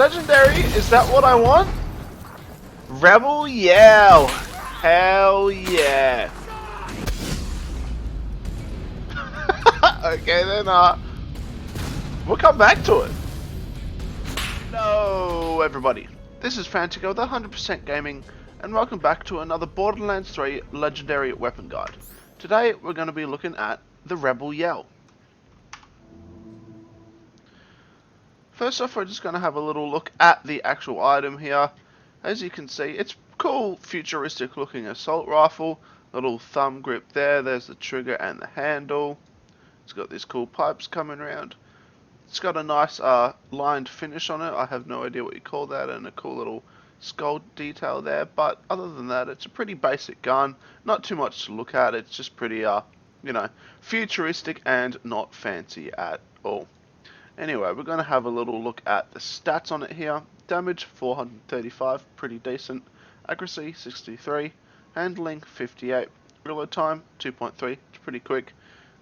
legendary? Is that what I want? Rebel Yell. Hell yeah. Okay then, we'll come back to it. Hello everybody, this is Fantico, the 100% Gaming, and welcome back to another Borderlands 3 Legendary Weapon Guide. Today we're going to be looking at the Rebel Yell. First off, we're just going to have a little look at the actual item here. As you can see, it's cool, futuristic looking assault rifle. Little thumb grip there, there's the trigger and the handle. It's got these cool pipes coming around. It's got a nice lined finish on it. I have no idea what you call that, and a cool little skull detail there. But other than that, it's a pretty basic gun. Not too much to look at. It's just pretty, you know, futuristic and not fancy at all. Anyway, we're going to have a little look at the stats on it here. Damage 435, pretty decent. Accuracy 63. Handling 58. Reload time 2.3, it's pretty quick.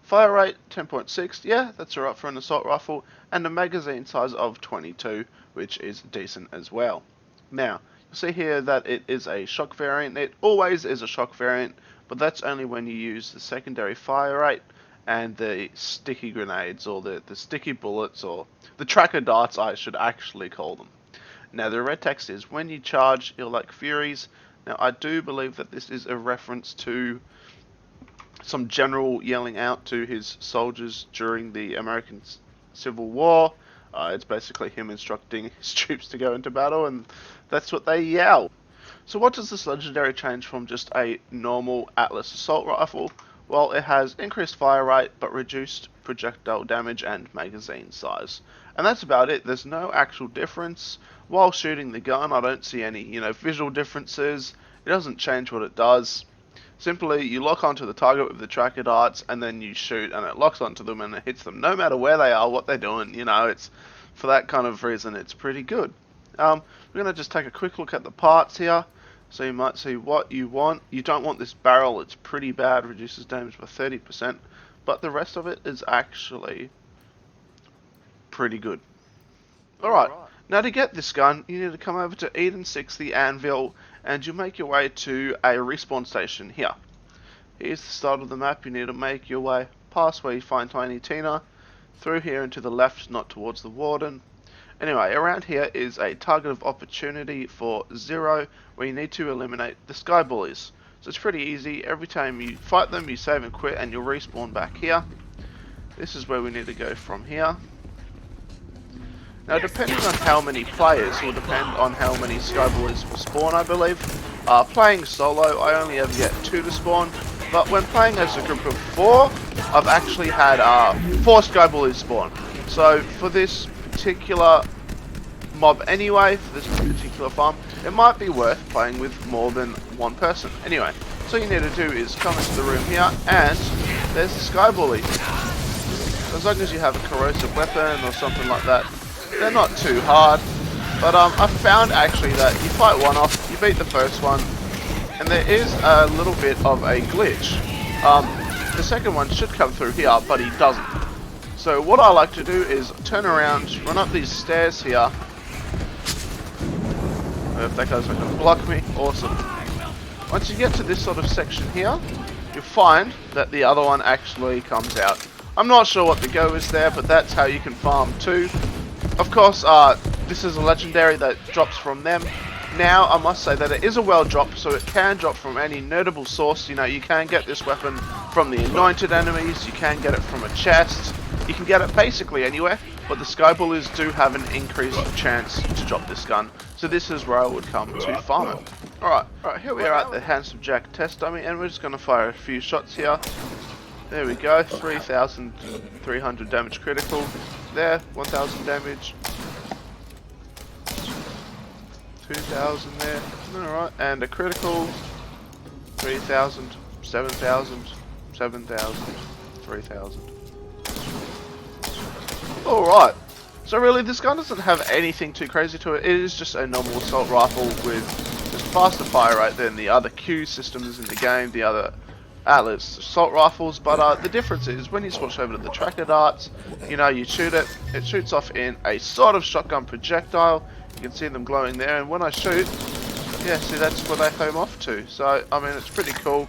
Fire rate 10.6, yeah, that's alright for an assault rifle. And a magazine size of 22, which is decent as well. Now, you'll see here that it is a shock variant. It always is a shock variant, but that's only when you use the secondary fire rate and the sticky grenades, or the sticky bullets, or the tracker darts I should actually call them. Now the red text is, when you charge, you're like Furies. Now I do believe that this is a reference to some general yelling out to his soldiers during the American Civil War. It's basically him instructing his troops to go into battle, and that's what they yell. So what does this legendary change from just a normal Atlas assault rifle? Well, it has increased fire rate, but reduced projectile damage and magazine size. And that's about it. There's no actual difference. While shooting the gun, I don't see any, visual differences. It doesn't change what it does. Simply, you lock onto the target with the tracker darts, and then you shoot, and it locks onto them, and it hits them, no matter where they are, what they're doing. It's for that kind of reason, it's pretty good. We're going to just take a quick look at the parts here. So you might see what you want. You don't want this barrel, it's pretty bad, reduces damage by 30%, but the rest of it is actually pretty good. Alright, now to get this gun, you need to come over to Eden 6, the Anvil, and you make your way to a respawn station here. Here's the start of the map. You need to make your way past where you find Tiny Tina, through here and to the left, not towards the Warden. Anyway, around here is a target of opportunity for 0, where you need to eliminate the Sky Bullies. So it's pretty easy. Every time you fight them, you save and quit, and you'll respawn back here. This is where we need to go from here. Now, depending on how many players, will depend on how many Sky Bullies will spawn, I believe. Playing solo, I only ever get 2 to spawn, but when playing as a group of 4, I've actually had 4 Sky Bullies spawn. So for this particular mob anyway, for this particular farm, it might be worth playing with more than one person. Anyway, so all you need to do is come into the room here, and there's the Sky Bully. As long as you have a corrosive weapon or something like that, they're not too hard. But I found actually that you fight one off, you beat the first one, and there is a little bit of a glitch. The second one should come through here, but he doesn't. So what I like to do is turn around, run up these stairs here. If that guy's not going to block me, awesome. Once you get to this sort of section here, you'll find that the other one actually comes out. I'm not sure what the go is there, but that's how you can farm too. Of course, this is a legendary that drops from them. Now, I must say that it is a well drop, so it can drop from any notable source. You can get this weapon from the anointed enemies, you can get it from a chest, you can get it basically anywhere, but the Sky Bullies do have an increased chance to drop this gun, so this is where I would come to farm it. Alright, here we are at the Handsome Jack test dummy, and we're just going to fire a few shots here. There we go, 3,300 damage critical, there, 1,000 damage, 2,000 there, alright, and a critical, 3,000, 7,000, 7,000, 3,000. Alright, so really this gun doesn't have anything too crazy to it. It is just a normal assault rifle with just faster fire rate than the other Q systems in the game, the other Atlas assault rifles, but the difference is when you switch over to the tracker darts, you shoot it, it shoots off in a sort of shotgun projectile. You can see them glowing there, and when I shoot, yeah, see, that's where they home off to. So, I mean, it's pretty cool.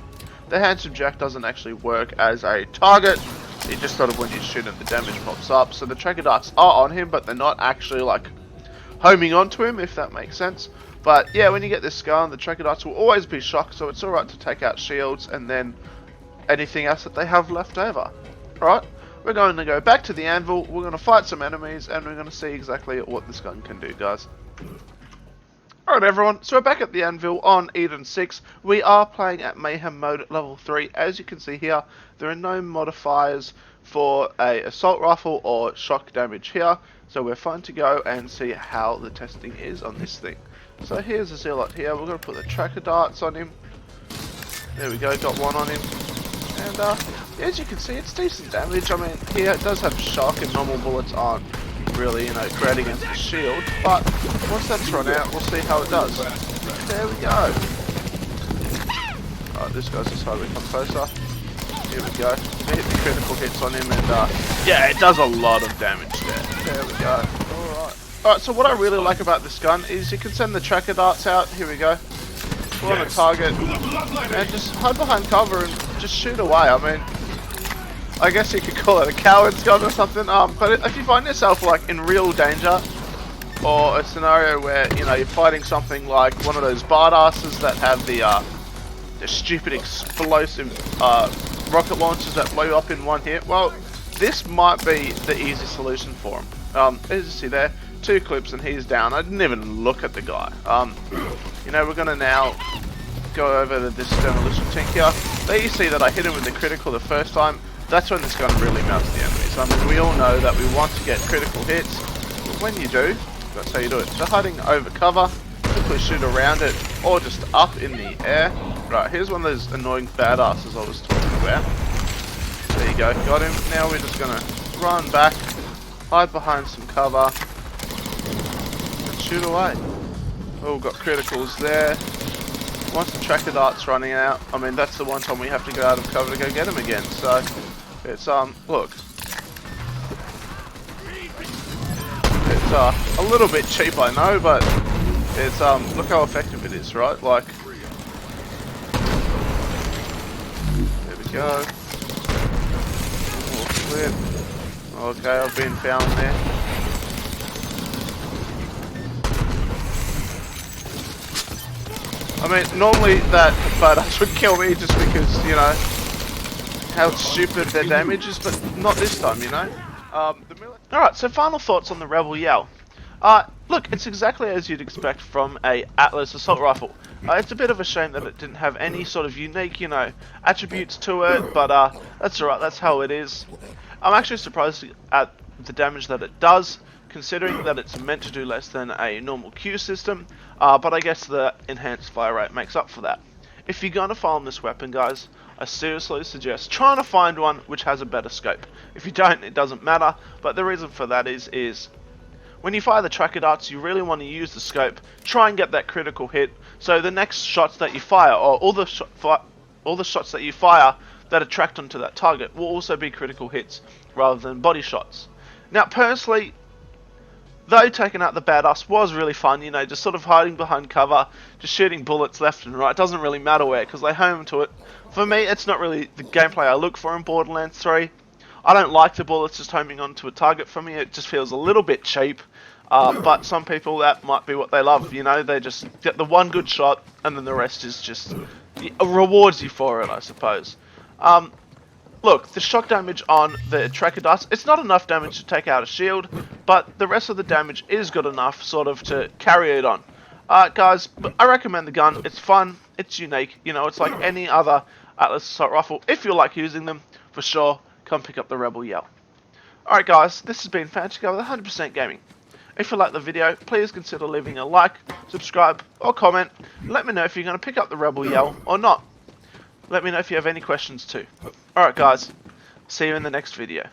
The Handsome Jack doesn't actually work as a target. It just sort of, when you shoot him, the damage pops up. So the tracker darts are on him, but they're not actually, like, homing onto him, if that makes sense. But, yeah, when you get this gun, the tracker darts will always be shocked, so it's alright to take out shields and then anything else that they have left over. Alright, we're going to go back to the anvil, we're going to fight some enemies, and we're going to see exactly what this gun can do, guys. Alright everyone, so we're back at the anvil on Eden 6. We are playing at Mayhem mode at level 3. As you can see here, there are no modifiers for a assault rifle or shock damage here. So we're fine to go and see how the testing is on this thing. So here's the Zealot here, we're going to put the tracker darts on him. There we go, got one on him. And as you can see, it's decent damage. I mean, here it does have shock and normal bullets aren't really, great against the shield, but once that's run out, we'll see how it does. There we go. Alright, this guy's decided to come closer. Here we go. We hit the critical hits on him, and yeah, it does a lot of damage there. There we go. Alright, so what I really like about this gun is you can send the tracker darts out. Here we go. We're on a target, and just hide behind cover and just shoot away. I mean, I guess you could call it a coward's gun or something, but if you find yourself like in real danger, or a scenario where, you're fighting something like one of those badasses that have the stupid explosive rocket launchers that blow you up in one hit, well, this might be the easy solution for him. As you see there, 2 clips and he's down. I didn't even look at the guy. We're gonna now go over this demolition tank here. There you see that I hit him with the critical the first time. That's when this gun really melts the enemies. I mean, we all know that we want to get critical hits, but when you do, that's how you do it. So hiding over cover, quickly shoot around it, or just up in the air. Right, here's one of those annoying badasses I was talking about. There you go, got him. Now we're just gonna run back, hide behind some cover, and shoot away. Oh, got criticals there. Once the tracker dart's running out, I mean, that's the one time we have to go out of cover to go get him again. So, it's, look. It's, a little bit cheap, I know, but it's, look how effective it is, right? Like, there we go. Oh, flip. Okay, I've been found there. I mean, normally that badass would kill me just because, how stupid their damage is, but not this time, Alright, so final thoughts on the Rebel Yell. Look, it's exactly as you'd expect from a Atlas assault rifle. It's a bit of a shame that it didn't have any sort of unique, attributes to it, but that's alright, that's how it is. I'm actually surprised at the damage that it does, considering that it's meant to do less than a normal Q system, but I guess the enhanced fire rate makes up for that. If you're going to farm this weapon, guys, I seriously suggest trying to find one which has a better scope. If you don't, it doesn't matter, but the reason for that is when you fire the tracker darts, you really want to use the scope, try and get that critical hit, so the next shots that you fire, or all the shots that you fire that attract onto that target, will also be critical hits, rather than body shots. Now, personally, though taking out the badass was really fun, just sort of hiding behind cover, just shooting bullets left and right, doesn't really matter where, because they home to it. For me, it's not really the gameplay I look for in Borderlands 3. I don't like the bullets just homing onto a target. For me, it just feels a little bit cheap, but some people, that might be what they love, they just get the one good shot, and then the rest is just, rewards you for it, I suppose. Look, the shock damage on the tracker darts, it's not enough damage to take out a shield, but the rest of the damage is good enough, sort of, to carry it on. Guys, I recommend the gun. It's fun, it's unique, it's like any other Atlas assault rifle. If you like using them, for sure, come pick up the Rebel Yell. Alright guys, this has been Fantasy Guy with 100% Gaming. If you like the video, please consider leaving a like, subscribe, or comment. Let me know if you're going to pick up the Rebel Yell or not. Let me know if you have any questions too. Alright guys, see you in the next video.